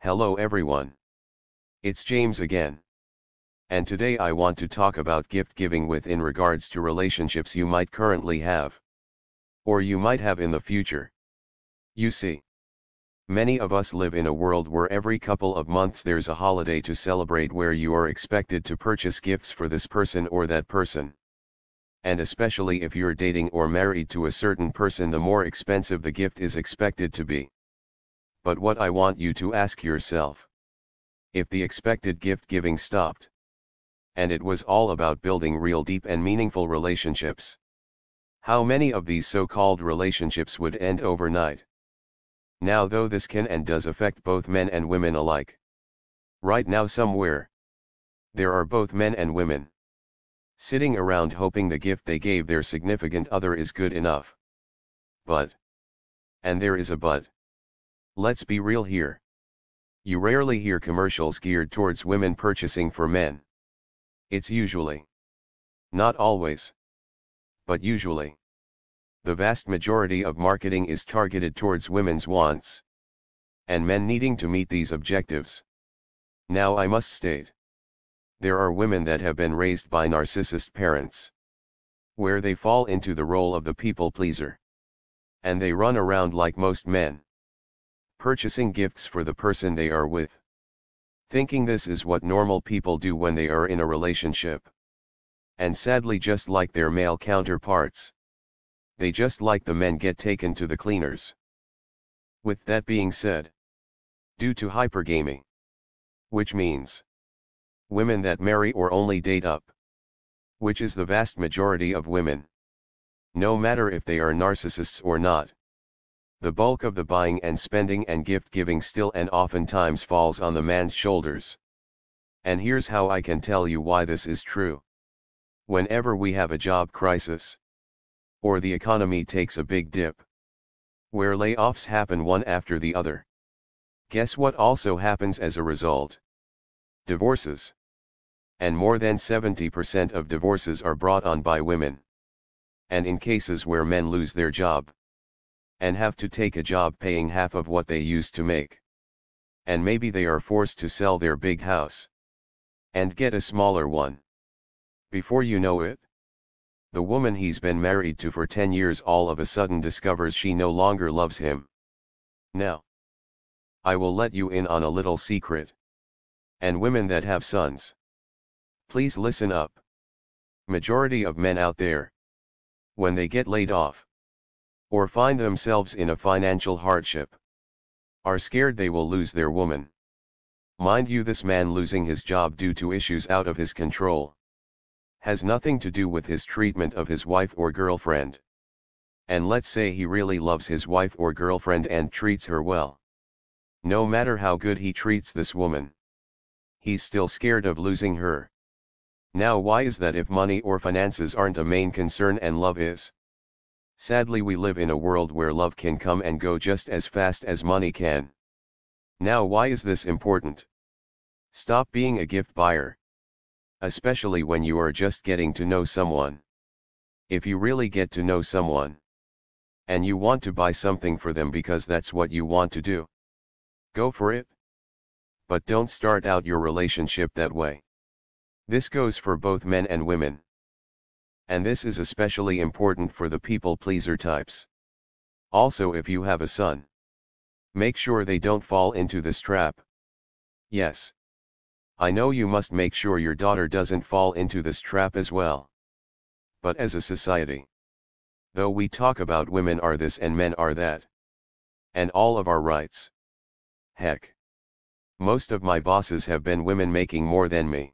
Hello everyone. It's James again. And today I want to talk about gift giving in regards to relationships you might currently have. Or you might have in the future. You see, many of us live in a world where every couple of months there's a holiday to celebrate where you are expected to purchase gifts for this person or that person. And especially if you're dating or married to a certain person, the more expensive the gift is expected to be. But what I want you to ask yourself, if the expected gift giving stopped, and it was all about building real deep and meaningful relationships, how many of these so-called relationships would end overnight? Now, though this can and does affect both men and women alike, right now somewhere, there are both men and women sitting around hoping the gift they gave their significant other is good enough. But, and there is a but, let's be real here. You rarely hear commercials geared towards women purchasing for men. It's usually, not always, but usually, the vast majority of marketing is targeted towards women's wants, and men needing to meet these objectives. Now I must state, there are women that have been raised by narcissist parents, where they fall into the role of the people pleaser, and they run around like most men, purchasing gifts for the person they are with, thinking this is what normal people do when they are in a relationship. And sadly, just like their male counterparts, they just like the men get taken to the cleaners. With that being said, due to hypergamy, which means women that marry or only date up, which is the vast majority of women, no matter if they are narcissists or not, the bulk of the buying and spending and gift giving still and oftentimes falls on the man's shoulders. And here's how I can tell you why this is true. Whenever we have a job crisis, or the economy takes a big dip, where layoffs happen one after the other, guess what also happens as a result? Divorces. And more than 70% of divorces are brought on by women. And in cases where men lose their job, and have to take a job paying half of what they used to make, and maybe they are forced to sell their big house, and get a smaller one. Before you know it, the woman he's been married to for 10 years all of a sudden discovers she no longer loves him. Now, I will let you in on a little secret. And women that have sons, please listen up. Majority of men out there, when they get laid off, or find themselves in a financial hardship, are scared they will lose their woman. Mind you, this man losing his job due to issues out of his control has nothing to do with his treatment of his wife or girlfriend. And let's say he really loves his wife or girlfriend and treats her well. No matter how good he treats this woman, he's still scared of losing her. Now, why is that if money or finances aren't a main concern and love is? Sadly, we live in a world where love can come and go just as fast as money can. Now, why is this important? Stop being a gift buyer. Especially when you are just getting to know someone. If you really get to know someone, and you want to buy something for them because that's what you want to do, go for it. But don't start out your relationship that way. This goes for both men and women. And this is especially important for the people pleaser types. Also, if you have a son, make sure they don't fall into this trap. Yes, I know you must make sure your daughter doesn't fall into this trap as well. But as a society, though we talk about women are this and men are that, and all of our rights, heck, most of my bosses have been women making more than me.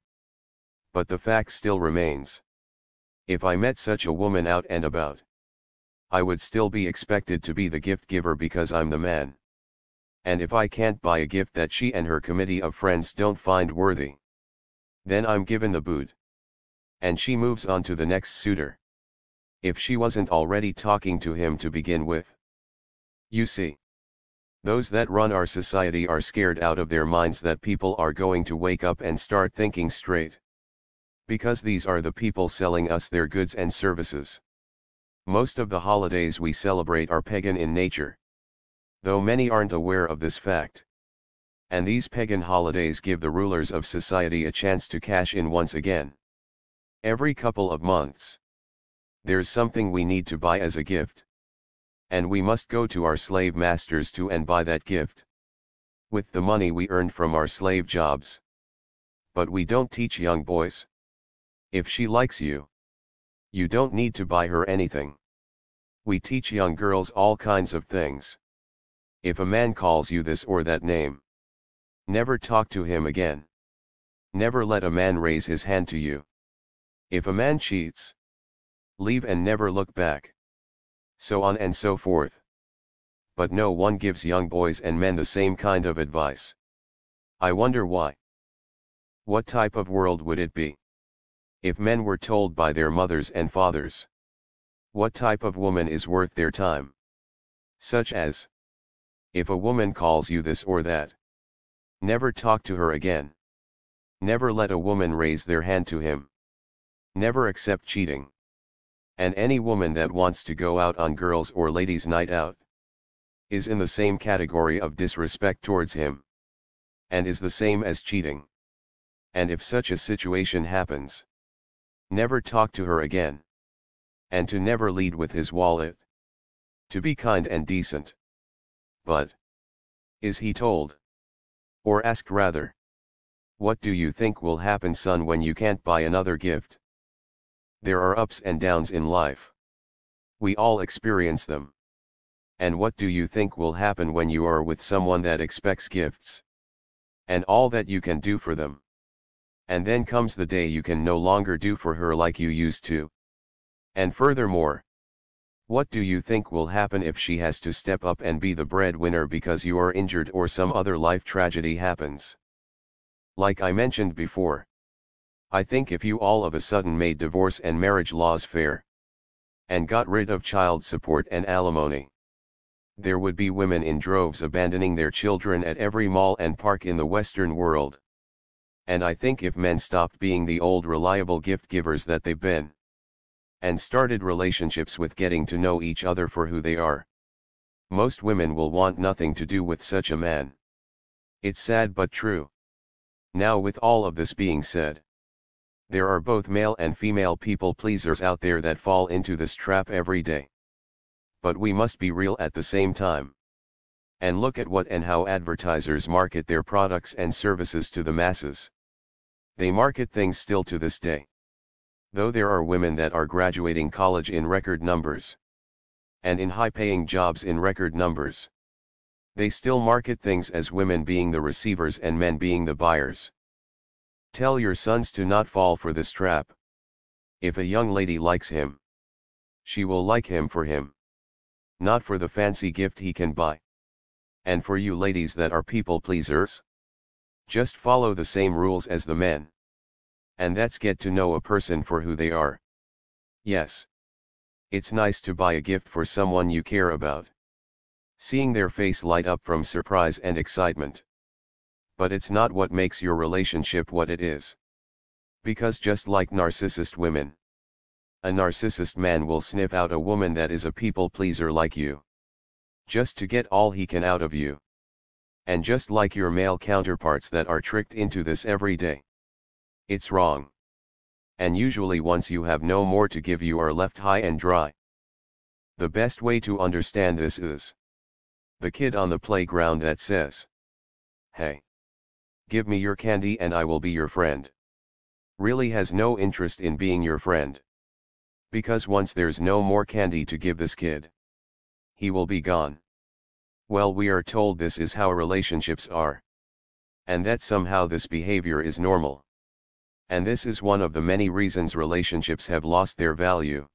But the fact still remains. If I met such a woman out and about, I would still be expected to be the gift giver because I'm the man. And if I can't buy a gift that she and her committee of friends don't find worthy, then I'm given the boot. And she moves on to the next suitor, if she wasn't already talking to him to begin with. You see, those that run our society are scared out of their minds that people are going to wake up and start thinking straight. Because these are the people selling us their goods and services. Most of the holidays we celebrate are pagan in nature, though many aren't aware of this fact. And these pagan holidays give the rulers of society a chance to cash in once again. Every couple of months, there's something we need to buy as a gift. And we must go to our slave masters to and buy that gift. With the money we earned from our slave jobs. But we don't teach young boys. If she likes you, you don't need to buy her anything. We teach young girls all kinds of things. If a man calls you this or that name, never talk to him again. Never let a man raise his hand to you. If a man cheats, leave and never look back. So on and so forth. But no one gives young boys and men the same kind of advice. I wonder why. What type of world would it be if men were told by their mothers and fathers what type of woman is worth their time? Such as, if a woman calls you this or that, never talk to her again. Never let a woman raise their hand to him. Never accept cheating. And any woman that wants to go out on girls' or ladies' night out is in the same category of disrespect towards him, and is the same as cheating. And if such a situation happens, never talk to her again. And to never lead with his wallet. To be kind and decent. But, is he told? Or asked rather? What do you think will happen, son, when you can't buy another gift? There are ups and downs in life. We all experience them. And what do you think will happen when you are with someone that expects gifts? And all that you can do for them. And then comes the day you can no longer do for her like you used to. And furthermore, what do you think will happen if she has to step up and be the breadwinner because you are injured or some other life tragedy happens? Like I mentioned before, I think if you all of a sudden made divorce and marriage laws fair, and got rid of child support and alimony, there would be women in droves abandoning their children at every mall and park in the Western world. And I think if men stopped being the old reliable gift givers that they've been, and started relationships with getting to know each other for who they are, most women will want nothing to do with such a man. It's sad but true. Now, with all of this being said, there are both male and female people pleasers out there that fall into this trap every day. But we must be real at the same time. And look at what and how advertisers market their products and services to the masses. They market things still to this day. Though there are women that are graduating college in record numbers, and in high-paying jobs in record numbers, they still market things as women being the receivers and men being the buyers. Tell your sons to not fall for this trap. If a young lady likes him, she will like him for him, not for the fancy gift he can buy. And for you ladies that are people pleasers, just follow the same rules as the men. And that's get to know a person for who they are. Yes, it's nice to buy a gift for someone you care about, seeing their face light up from surprise and excitement. But it's not what makes your relationship what it is. Because just like narcissist women, a narcissist man will sniff out a woman that is a people pleaser like you, just to get all he can out of you. And just like your male counterparts that are tricked into this every day. It's wrong. And usually once you have no more to give, you are left high and dry. The best way to understand this is the kid on the playground that says, "Hey, give me your candy and I will be your friend," really has no interest in being your friend. Because once there's no more candy to give this kid, he will be gone. Well, we are told this is how relationships are. And that somehow this behavior is normal. And this is one of the many reasons relationships have lost their value.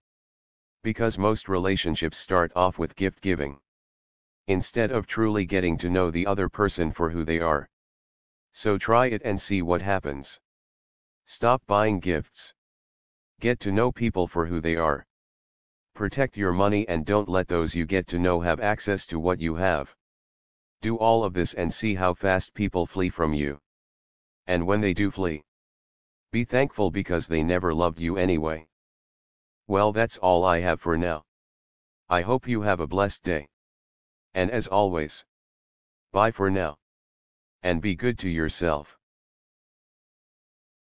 Because most relationships start off with gift giving, instead of truly getting to know the other person for who they are. So try it and see what happens. Stop buying gifts. Get to know people for who they are. Protect your money and don't let those you get to know have access to what you have. Do all of this and see how fast people flee from you. And when they do flee, be thankful because they never loved you anyway. Well, that's all I have for now. I hope you have a blessed day. And as always, bye for now. And be good to yourself.